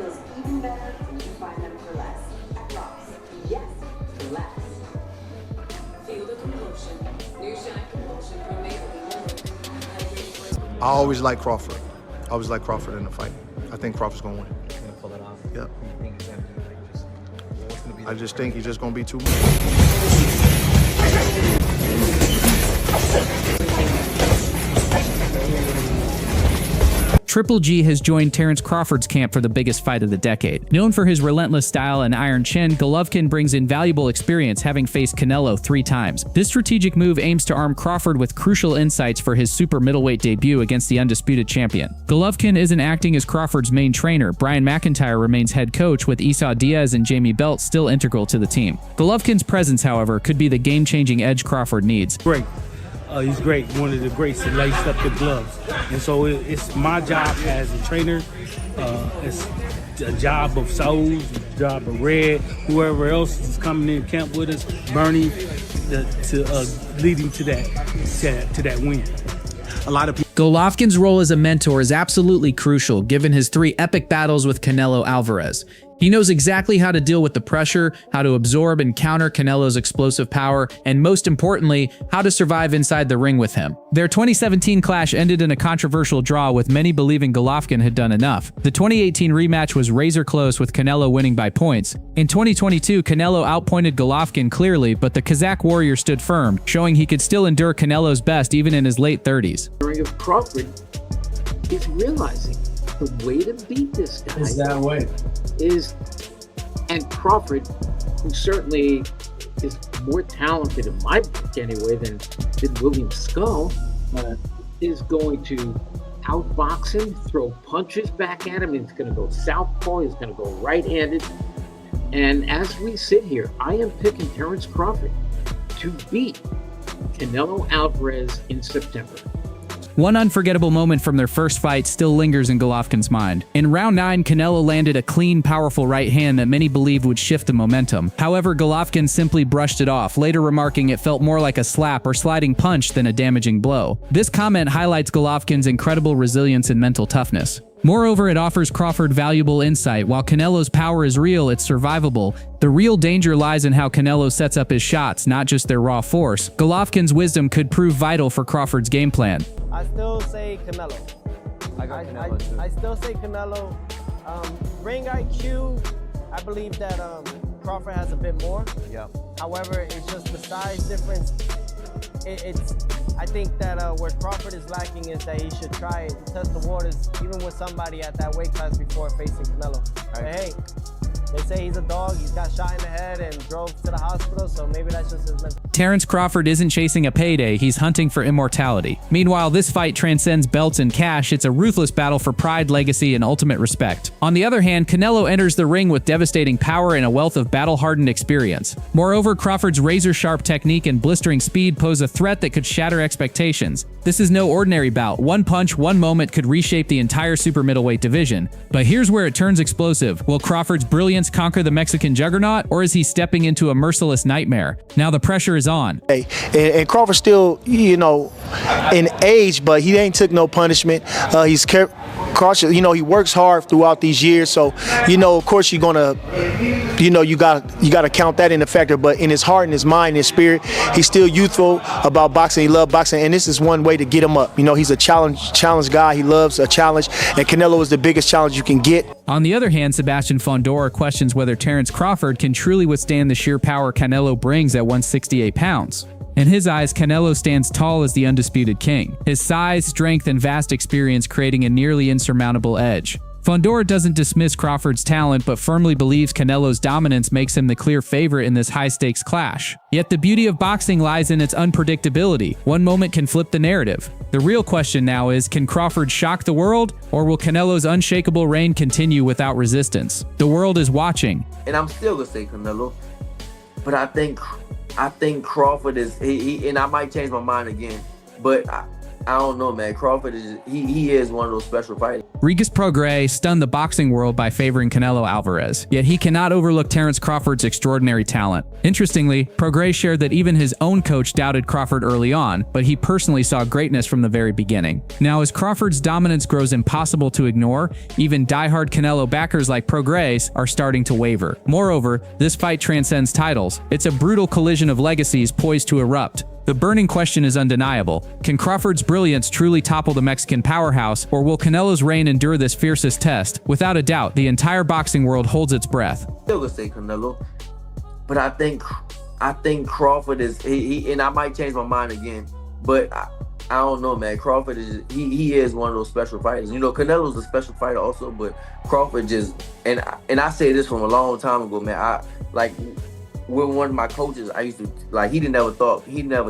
feels even better when you find them for less. At Ross, yes, for less. Feel the compulsion. New Shine Compulsion from Maybelline. I always like Crawford. I always like Crawford in the fight. I think Crawford's gonna win. He's gonna pull it off. Yeah. You think he's gonna do like just what's gonna be? I just think he's just gonna be too much. Triple G has joined Terence Crawford's camp for the biggest fight of the decade. Known for his relentless style and iron chin, Golovkin brings invaluable experience, having faced Canelo 3 times. This strategic move aims to arm Crawford with crucial insights for his super middleweight debut against the undisputed champion. Golovkin isn't acting as Crawford's main trainer. Brian McIntyre remains head coach, with Esau Diaz and Jamie Belt still integral to the team. Golovkin's presence, however, could be the game-changing edge Crawford needs. Great. He's great, one of the greats that laced up the gloves. And so it's my job as a trainer. It's a job of Souls, a job of Red, whoever else is coming in camp with us, Bernie, to leading to that win. A lot of people. Golovkin's role as a mentor is absolutely crucial, given his 3 epic battles with Canelo Alvarez. He knows exactly how to deal with the pressure, how to absorb and counter Canelo's explosive power, and most importantly, how to survive inside the ring with him. Their 2017 clash ended in a controversial draw, with many believing Golovkin had done enough. The 2018 rematch was razor close, with Canelo winning by points. In 2022, Canelo outpointed Golovkin clearly, but the Kazakh warrior stood firm, showing he could still endure Canelo's best even in his late 30s. Of Crawford is realizing the way to beat this guy Is that way? And Crawford, who certainly is more talented in my book anyway than William Skull, is going to outbox him, throw punches back at him. He's going to go southpaw. He's going to go right-handed. And as we sit here, I am picking Terence Crawford to beat Canelo Alvarez in September. One unforgettable moment from their first fight still lingers in Golovkin's mind. In round 9, Canelo landed a clean, powerful right hand that many believed would shift the momentum. However, Golovkin simply brushed it off, later remarking it felt more like a slap or sliding punch than a damaging blow. This comment highlights Golovkin's incredible resilience and mental toughness. Moreover, it offers Crawford valuable insight. While Canelo's power is real, it's survivable. The real danger lies in how Canelo sets up his shots, not just their raw force. Golovkin's wisdom could prove vital for Crawford's game plan. I still say Canelo. I still say Canelo. Ring IQ, I believe that Crawford has a bit more. Yeah. However, it's just the size difference. I think that where Crawford is lacking is that he should try and test the waters even with somebody at that weight class before facing Canelo. But hey, they say he's a dog, he's got shot in the head and drove to the hospital, so maybe that's just his mental. Terence Crawford isn't chasing a payday, he's hunting for immortality. Meanwhile, this fight transcends belts and cash. It's a ruthless battle for pride, legacy, and ultimate respect. On the other hand, Canelo enters the ring with devastating power and a wealth of battle-hardened experience. Moreover, Crawford's razor-sharp technique and blistering speed pose a threat that could shatter expectations. This is no ordinary bout. One punch, one moment could reshape the entire super middleweight division. But here's where it turns explosive. Will Crawford's brilliance conquer the Mexican juggernaut, or is he stepping into a merciless nightmare? Now the pressure is on. Hey, and Crawford still, in age, but he ain't took no punishment. He's cautious. He works hard throughout these years. So, of course you're gonna, you gotta count that in the factor. But in his heart and his mind and his spirit, he's still youthful about boxing. He loves boxing, and this is one way to get him up. He's a challenge guy. He loves a challenge, and Canelo is the biggest challenge you can get. On the other hand, Sebastian Fondora questions whether Terence Crawford can truly withstand the sheer power Canelo brings at 168 pounds. In his eyes, Canelo stands tall as the undisputed king, his size, strength, and vast experience creating a nearly insurmountable edge. Fondora doesn't dismiss Crawford's talent, but firmly believes Canelo's dominance makes him the clear favorite in this high-stakes clash. Yet the beauty of boxing lies in its unpredictability. One moment can flip the narrative. The real question now is, can Crawford shock the world, or will Canelo's unshakable reign continue without resistance? The world is watching. And I'm still gonna say Canelo, but I think Crawford is, and I might change my mind again, but I don't know, man. Crawford is he is one of those special fighters. Regis Prograis stunned the boxing world by favoring Canelo Alvarez, yet he cannot overlook Terence Crawford's extraordinary talent. Interestingly, Prograis shared that even his own coach doubted Crawford early on, but he personally saw greatness from the very beginning. Now, as Crawford's dominance grows impossible to ignore, even diehard Canelo backers like Prograis are starting to waver. Moreover, this fight transcends titles. It's a brutal collision of legacies poised to erupt. The burning question is undeniable. Can Crawford's brilliance truly topple the Mexican powerhouse, or will Canelo's reign endure this fiercest test? Without a doubt, the entire boxing world holds its breath. Still gonna say Canelo, but I think Crawford is he and I might change my mind again, but I don't know, man. Crawford is he is one of those special fighters. You know, Canelo's a special fighter also, but Crawford just and I say this from a long time ago, man. I like. With one of my coaches, I used to like he never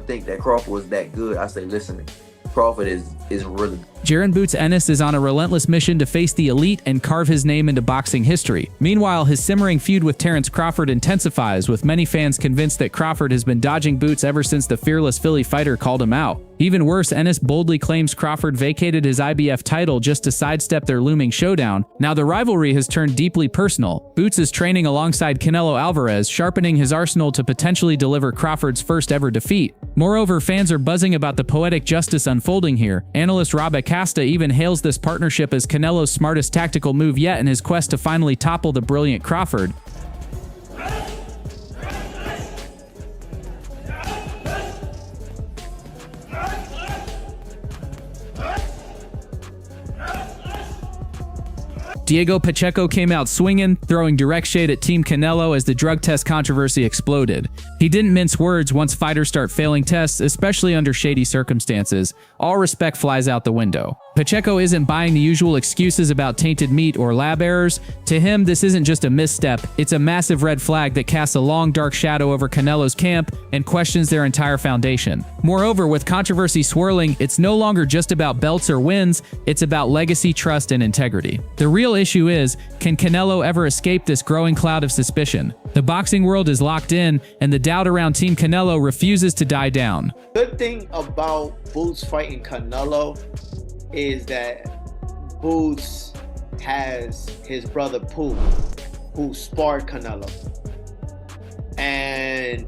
think that Crawford was that good. I say, listen, Crawford is really good. Jaron Boots Ennis is on a relentless mission to face the elite and carve his name into boxing history. Meanwhile, his simmering feud with Terence Crawford intensifies, with many fans convinced that Crawford has been dodging Boots ever since the fearless Philly fighter called him out. Even worse, Ennis boldly claims Crawford vacated his IBF title just to sidestep their looming showdown. Now the rivalry has turned deeply personal. Boots is training alongside Canelo Alvarez, sharpening his arsenal to potentially deliver Crawford's first ever defeat. Moreover, fans are buzzing about the poetic justice unfolding here. Analyst Rob Acosta even hails this partnership as Canelo's smartest tactical move yet in his quest to finally topple the brilliant Crawford. Diego Pacheco came out swinging, throwing direct shade at Team Canelo as the drug test controversy exploded. He didn't mince words once fighters start failing tests, especially under shady circumstances. All respect flies out the window. Pacheco isn't buying the usual excuses about tainted meat or lab errors. To him, this isn't just a misstep, it's a massive red flag that casts a long dark shadow over Canelo's camp and questions their entire foundation. Moreover, with controversy swirling, it's no longer just about belts or wins, it's about legacy, trust, and integrity. The real issue is, can Canelo ever escape this growing cloud of suspicion? The boxing world is locked in, and the doubt around Team Canelo refuses to die down. Good thing about Boots fighting Canelo is that Boots has his brother Pooh, who sparred Canelo. And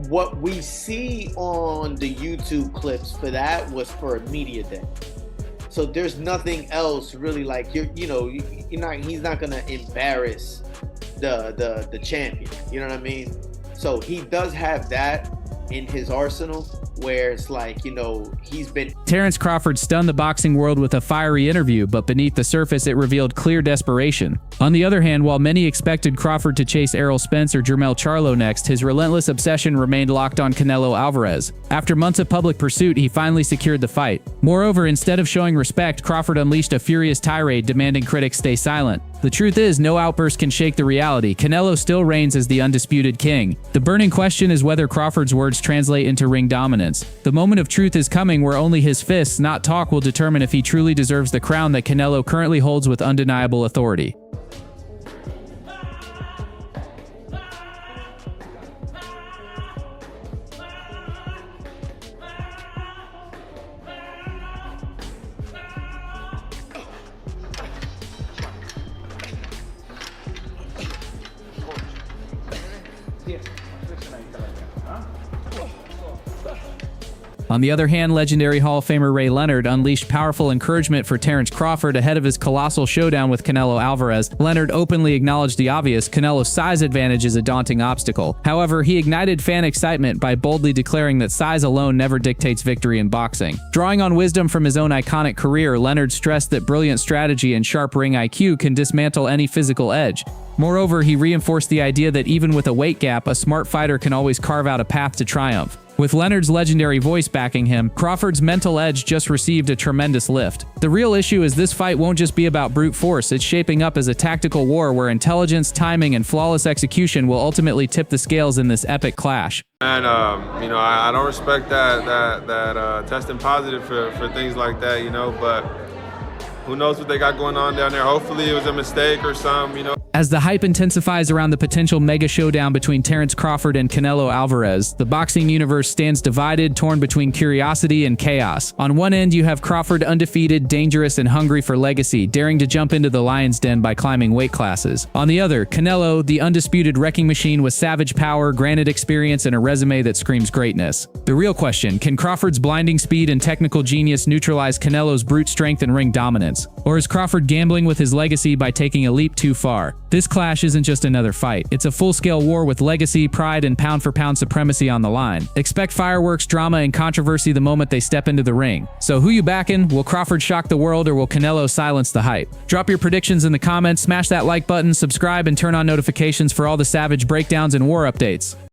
what we see on the YouTube clips for that was for a media day. So there's nothing else really, like he's not gonna embarrass the champion. You know what I mean? So he does have that in his arsenal, where it's like, he's been... Terence Crawford stunned the boxing world with a fiery interview, but beneath the surface it revealed clear desperation. On the other hand, while many expected Crawford to chase Errol Spence or Jermell Charlo next, his relentless obsession remained locked on Canelo Alvarez. After months of public pursuit, he finally secured the fight. Moreover, instead of showing respect, Crawford unleashed a furious tirade demanding critics stay silent. The truth is, no outburst can shake the reality. Canelo still reigns as the undisputed king. The burning question is whether Crawford's words translate into ring dominance. The moment of truth is coming, where only his fists, not talk, will determine if he truly deserves the crown that Canelo currently holds with undeniable authority. On the other hand, legendary Hall of Famer Ray Leonard unleashed powerful encouragement for Terence Crawford ahead of his colossal showdown with Canelo Alvarez. Leonard openly acknowledged the obvious: Canelo's size advantage is a daunting obstacle. However, he ignited fan excitement by boldly declaring that size alone never dictates victory in boxing. Drawing on wisdom from his own iconic career, Leonard stressed that brilliant strategy and sharp ring IQ can dismantle any physical edge. Moreover, he reinforced the idea that even with a weight gap, a smart fighter can always carve out a path to triumph. With Leonard's legendary voice backing him, Crawford's mental edge just received a tremendous lift. The real issue is this fight won't just be about brute force, it's shaping up as a tactical war where intelligence, timing, and flawless execution will ultimately tip the scales in this epic clash. And I don't respect that testing positive for things like that, but who knows what they got going on down there. Hopefully it was a mistake or something, As the hype intensifies around the potential mega showdown between Terence Crawford and Canelo Alvarez, the boxing universe stands divided, torn between curiosity and chaos. On one end, you have Crawford undefeated, dangerous, and hungry for legacy, daring to jump into the lion's den by climbing weight classes. On the other, Canelo, the undisputed wrecking machine with savage power, granted experience, and a resume that screams greatness. The real question, can Crawford's blinding speed and technical genius neutralize Canelo's brute strength and ring dominance? Or is Crawford gambling with his legacy by taking a leap too far? This clash isn't just another fight. It's a full-scale war with legacy, pride, and pound-for-pound supremacy on the line. Expect fireworks, drama, and controversy the moment they step into the ring. So who you backing? Will Crawford shock the world, or will Canelo silence the hype? Drop your predictions in the comments, smash that like button, subscribe, and turn on notifications for all the savage breakdowns and war updates.